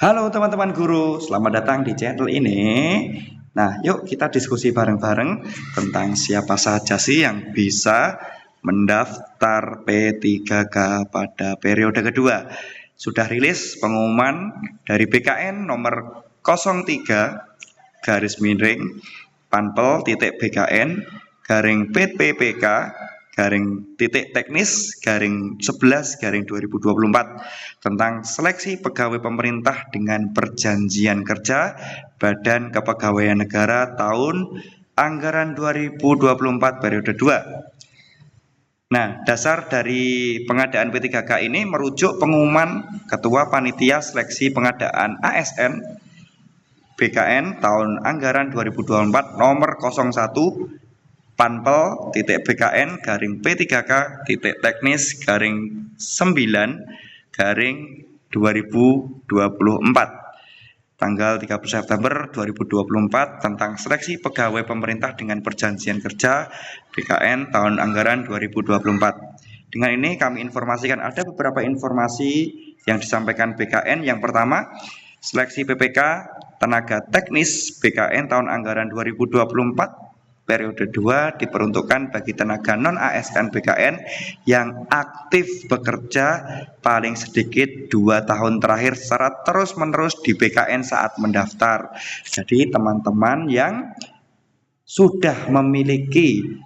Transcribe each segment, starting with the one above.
Halo teman-teman guru, selamat datang di channel ini. Nah, yuk kita diskusi bareng-bareng tentang siapa saja sih yang bisa mendaftar P3K pada periode kedua. Sudah rilis pengumuman dari BKN nomor 03 garis miring panpel.bkn garing PPPK garing titik teknis garing 11 garing 2024 tentang seleksi pegawai pemerintah dengan perjanjian kerja Badan Kepegawaian Negara tahun anggaran 2024 periode 2. Nah, dasar dari pengadaan P3K ini merujuk pengumuman Ketua Panitia Seleksi Pengadaan ASN BKN tahun anggaran 2024 nomor 01 panpel.bkn garing P3K titik teknis garing 9 garing 2024 tanggal 30 September 2024 tentang seleksi pegawai pemerintah dengan perjanjian kerja BKN tahun anggaran 2024. Dengan ini kami informasikan ada beberapa informasi yang disampaikan BKN. Yang pertama, seleksi PPK tenaga teknis BKN tahun anggaran 2024 periode 2 diperuntukkan bagi tenaga non-ASN BKN yang aktif bekerja paling sedikit 2 tahun terakhir secara terus-menerus di BKN saat mendaftar. Jadi teman-teman yang sudah memiliki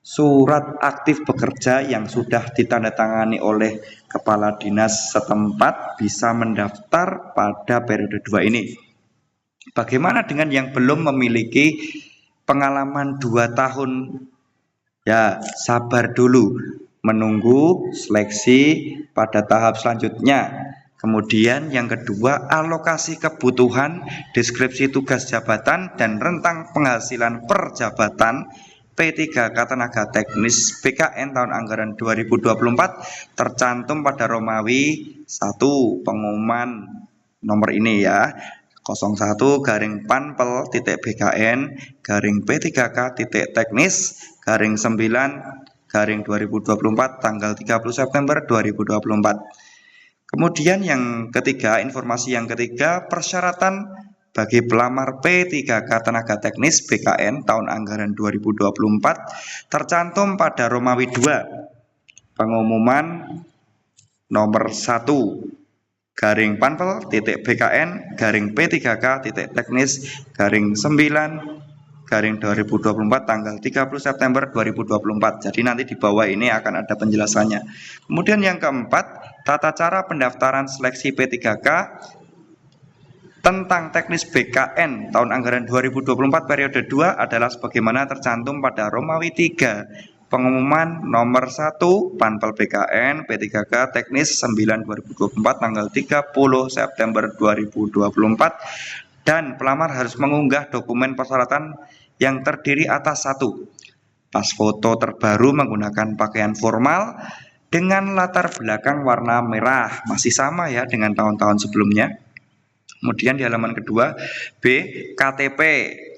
surat aktif bekerja yang sudah ditandatangani oleh kepala dinas setempat bisa mendaftar pada periode 2 ini. Bagaimana dengan yang belum memiliki pengalaman 2 tahun? Ya, sabar dulu menunggu seleksi pada tahap selanjutnya. Kemudian yang kedua, alokasi kebutuhan, deskripsi tugas jabatan dan rentang penghasilan per jabatan P3K tenaga teknis BKN tahun anggaran 2024 tercantum pada Romawi 1 pengumuman nomor ini ya. 01 garing panpel.bkn garing P3K titik teknis garing 9 garing 2024 tanggal 30 September 2024. Kemudian yang ketiga, informasi yang ketiga, persyaratan bagi pelamar P3K tenaga teknis BKN tahun anggaran 2024 tercantum pada Romawi 2 pengumuman nomor 1 garing panpel.bkn garing P3K titik teknis garing 9 garing 2024 tanggal 30 September 2024. Jadi nanti di bawah ini akan ada penjelasannya. Kemudian yang keempat, tata cara pendaftaran seleksi P3K tentang teknis BKN tahun anggaran 2024 periode 2 adalah sebagaimana tercantum pada Romawi 3 pengumuman nomor 1 Panpel BKN P3K teknis 9 2024 tanggal 30 September 2024 dan pelamar harus mengunggah dokumen persyaratan yang terdiri atas 1 pas foto terbaru menggunakan pakaian formal dengan latar belakang warna merah, masih sama ya dengan tahun-tahun sebelumnya. Kemudian di halaman kedua, B, KTP.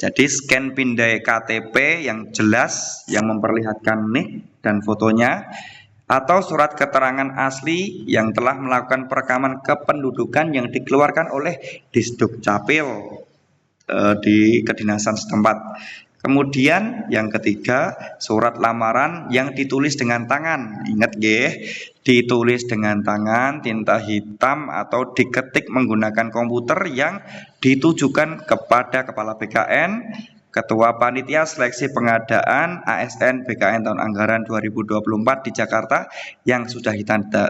Jadi scan pindai KTP yang jelas, yang memperlihatkan nik dan fotonya, atau surat keterangan asli yang telah melakukan perekaman kependudukan yang dikeluarkan oleh Disdukcapil di kedinasan setempat. Kemudian yang ketiga, surat lamaran yang ditulis dengan tangan. Ingat nggih, ditulis dengan tangan, tinta hitam atau diketik menggunakan komputer yang ditujukan kepada Kepala BKN, Ketua Panitia Seleksi Pengadaan ASN BKN tahun anggaran 2024 di Jakarta yang sudah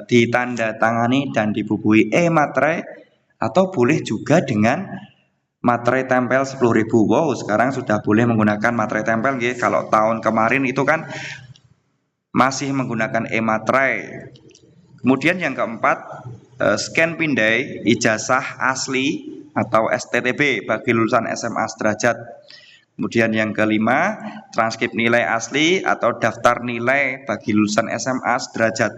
ditandatangani dan dibubui e-materai atau boleh juga dengan materai tempel 10.000. Wow, sekarang sudah boleh menggunakan materai tempel nggih. Kalau tahun kemarin itu kan masih menggunakan e-materai. Kemudian yang keempat, scan pindai ijazah asli atau STTB bagi lulusan SMA sederajat. Kemudian yang kelima, transkrip nilai asli atau daftar nilai bagi lulusan SMA sederajat.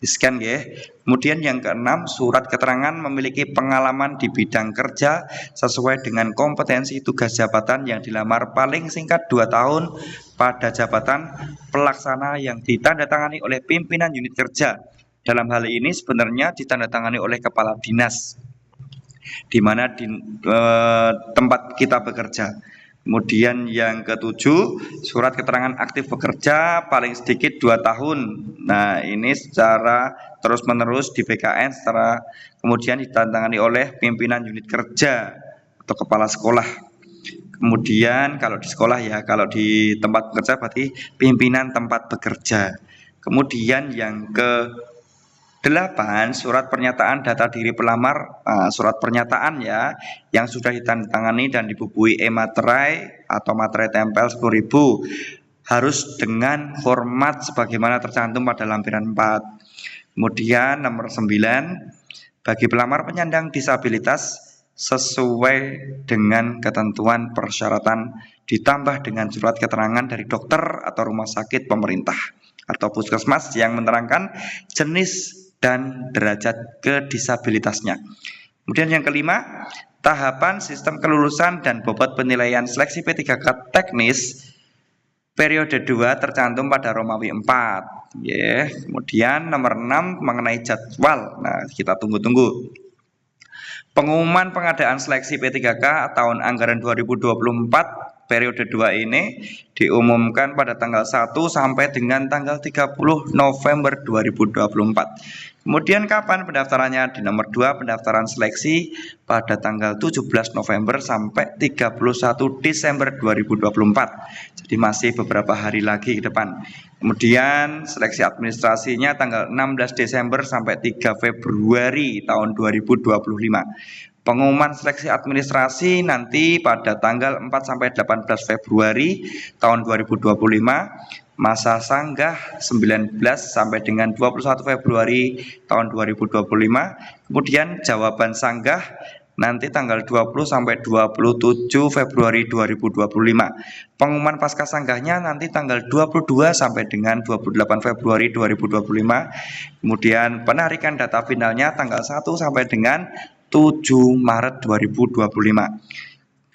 Di-scan ya. Kemudian yang keenam, surat keterangan memiliki pengalaman di bidang kerja sesuai dengan kompetensi tugas jabatan yang dilamar paling singkat 2 tahun pada jabatan pelaksana yang ditandatangani oleh pimpinan unit kerja. Dalam hal ini sebenarnya ditandatangani oleh kepala dinas. di mana di tempat kita bekerja. Kemudian yang ketujuh, surat keterangan aktif bekerja paling sedikit 2 tahun. Nah, ini secara terus-menerus di BKN secara kemudian ditandatangani oleh pimpinan unit kerja atau kepala sekolah. Kemudian kalau di sekolah ya, kalau di tempat bekerja berarti pimpinan tempat bekerja. Kemudian yang ke 8, surat pernyataan data diri pelamar, surat pernyataan ya, yang sudah ditandatangani dan dibubuhi e-materai atau materai tempel 10.000 harus dengan format sebagaimana tercantum pada lampiran 4. Kemudian nomor 9, bagi pelamar penyandang disabilitas sesuai dengan ketentuan persyaratan ditambah dengan surat keterangan dari dokter atau rumah sakit pemerintah atau puskesmas yang menerangkan jenis dan derajat kedisabilitasnya. Kemudian yang kelima, tahapan sistem kelulusan dan bobot penilaian seleksi P3K teknis periode 2 tercantum pada Romawi 4. Kemudian nomor 6 mengenai jadwal. Nah, kita tunggu-tunggu. Pengumuman pengadaan seleksi P3K tahun anggaran 2024 periode 2 ini diumumkan pada tanggal 1 sampai dengan tanggal 30 November 2024. Kemudian kapan pendaftarannya? Di nomor 2, pendaftaran seleksi pada tanggal 17 November sampai 31 Desember 2024. Jadi masih beberapa hari lagi ke depan. Kemudian seleksi administrasinya tanggal 16 Desember sampai 3 Februari tahun 2025. Pengumuman seleksi administrasi nanti pada tanggal 4 sampai 18 Februari tahun 2025. Masa sanggah 19 sampai dengan 21 Februari tahun 2025. Kemudian jawaban sanggah nanti tanggal 20 sampai 27 Februari 2025. Pengumuman pasca sanggahnya nanti tanggal 22 sampai dengan 28 Februari 2025. Kemudian penarikan data finalnya tanggal 1 sampai dengan 7 Maret 2025.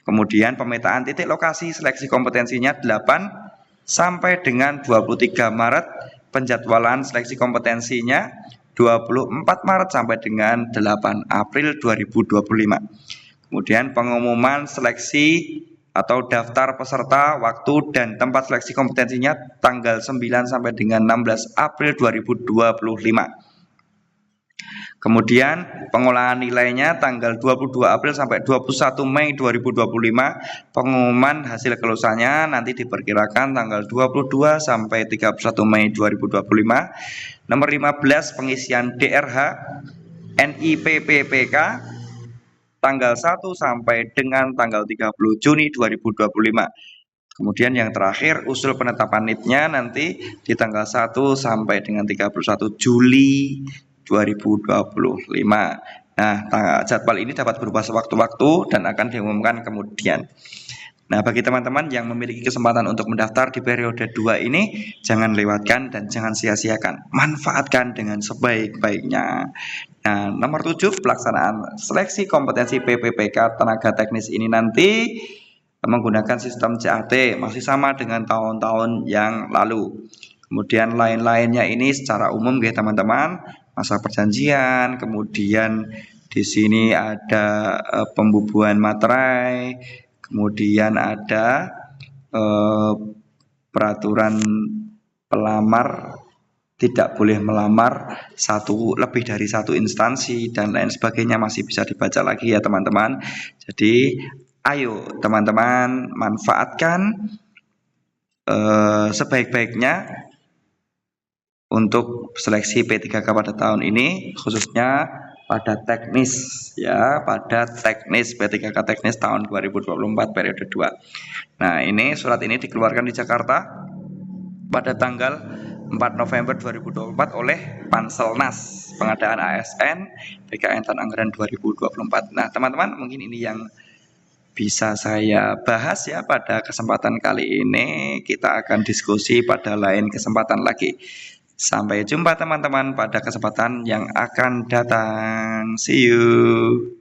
Kemudian pemetaan titik lokasi seleksi kompetensinya 8 sampai dengan 23 Maret, penjadwalan seleksi kompetensinya 24 Maret sampai dengan 8 April 2025. Kemudian pengumuman seleksi atau daftar peserta, waktu dan tempat seleksi kompetensinya tanggal 9 sampai dengan 16 April 2025. Kemudian pengolahan nilainya tanggal 22 April sampai 21 Mei 2025. Pengumuman hasil kelulusannya nanti diperkirakan tanggal 22 sampai 31 Mei 2025. Nomor 15, pengisian DRH NIPPPK tanggal 1 sampai dengan tanggal 30 Juni 2025. Kemudian yang terakhir, usul penetapan NIP-nya nanti di tanggal 1 sampai dengan 31 Juli 2025. Nah, jadwal ini dapat berubah sewaktu-waktu dan akan diumumkan kemudian. Nah, bagi teman-teman yang memiliki kesempatan untuk mendaftar di periode 2 ini, jangan lewatkan dan jangan sia-siakan. Manfaatkan dengan sebaik-baiknya. Nah, nomor 7, pelaksanaan seleksi kompetensi PPPK tenaga teknis ini nanti menggunakan sistem CAT, masih sama dengan tahun-tahun yang lalu. Kemudian lain-lainnya ini secara umum ya teman-teman, masa perjanjian, kemudian di sini ada pembubuhan materai, kemudian ada peraturan pelamar tidak boleh melamar lebih dari satu instansi dan lain sebagainya, masih bisa dibaca lagi ya teman-teman. Jadi ayo teman-teman manfaatkan sebaik-baiknya untuk seleksi P3K pada tahun ini, khususnya pada teknis ya, pada teknis P3K teknis tahun 2024 periode 2. Nah, ini surat ini dikeluarkan di Jakarta pada tanggal 4 November 2024 oleh Panselnas pengadaan ASN BKN tahun anggaran 2024. Nah, teman-teman, mungkin ini yang bisa saya bahas ya pada kesempatan kali ini. Kita akan diskusi pada lain kesempatan lagi. Sampai jumpa teman-teman pada kesempatan yang akan datang. See you.